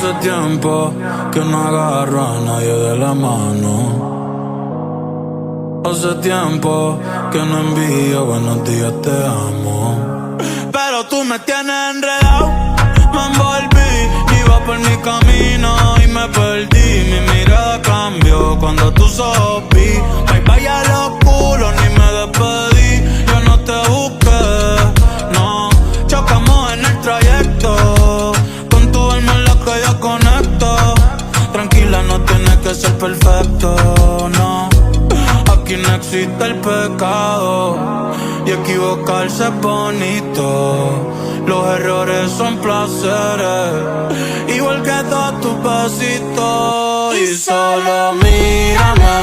Hace tiempo que no agarro a nadie de la mano. Hace tiempo que no envío buenos días, te amo. Pero tú me tienes enredado, me envolví, iba por mi camino y me perdí. Mi mirada cambió cuando tú sopí. Bye bye a los culos, ni me despedí. Yo no te busqué, no. Chocamos en el trayecto, con tu alma en la que yo conecto. Tranquila, no tienes que ser perfecto, no. Aquí no existe el pecado y equivocarse es bonito. Los errores son placeres, igual que todos tus besitos. Y solo mírame,